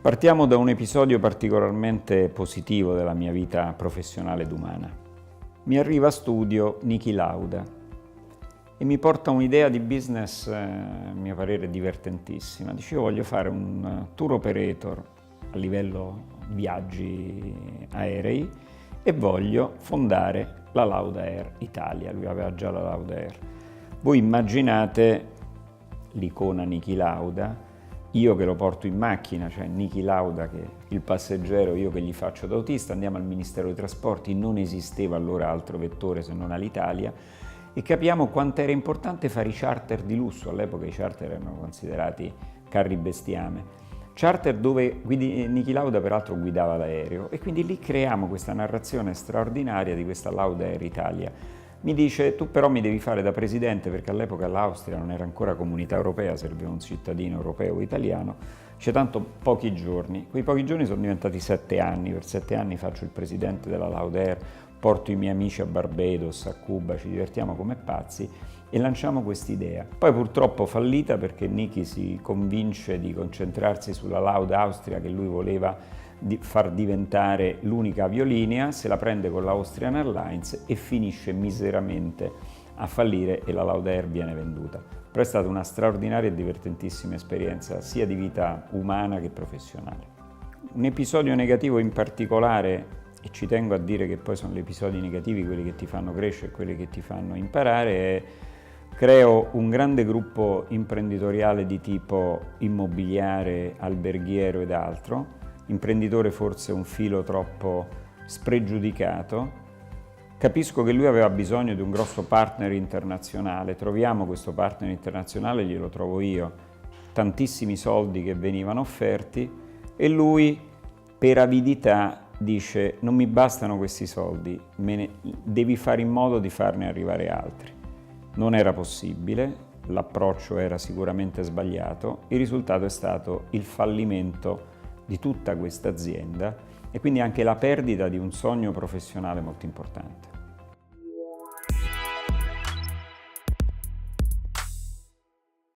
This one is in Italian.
Partiamo da un episodio particolarmente positivo della mia vita professionale ed umana. Mi arriva a studio Niki Lauda e mi porta un'idea di business, a mio parere, divertentissima. Dice: io voglio fare un tour operator a livello viaggi aerei e voglio fondare la Lauda Air Italia. Lui aveva già la Lauda Air. Voi immaginate l'icona Niki Lauda, io che lo porto in macchina, cioè Niki Lauda che il passeggero, io che gli faccio da autista, andiamo al Ministero dei Trasporti, non esisteva allora altro vettore se non Alitalia, e capiamo quanto era importante fare i charter di lusso. All'epoca i charter erano considerati carri bestiame. Charter dove Niki Lauda peraltro guidava l'aereo, e quindi lì creiamo questa narrazione straordinaria di questa Lauda Air Italia. Mi dice: tu però mi devi fare da presidente, perché all'epoca l'Austria non era ancora comunità europea, serviva un cittadino europeo o italiano, c'è tanto pochi giorni. Quei pochi giorni sono diventati 7 anni, per 7 anni faccio il presidente della Lauda Air, porto i miei amici a Barbados, a Cuba, ci divertiamo come pazzi e lanciamo quest'idea. Poi purtroppo fallita, perché Niki si convince di concentrarsi sulla Lauda Austria che lui voleva far diventare l'unica aviolinea, se la prende con l'Austrian Airlines e finisce miseramente a fallire e la Lauda Air viene venduta. Però è stata una straordinaria e divertentissima esperienza sia di vita umana che professionale. Un episodio negativo in particolare, e ci tengo a dire che poi sono gli episodi negativi quelli che ti fanno crescere e quelli che ti fanno imparare, è: creo un grande gruppo imprenditoriale di tipo immobiliare, alberghiero ed altro. Imprenditore forse un filo troppo spregiudicato. Capisco che lui aveva bisogno di un grosso partner internazionale, troviamo questo partner internazionale, glielo trovo io, tantissimi soldi che venivano offerti, e lui per avidità dice: non mi bastano questi soldi, devi fare in modo di farne arrivare altri. Non era possibile, l'approccio era sicuramente sbagliato, il risultato è stato il fallimento di tutta questa azienda e quindi anche la perdita di un sogno professionale molto importante.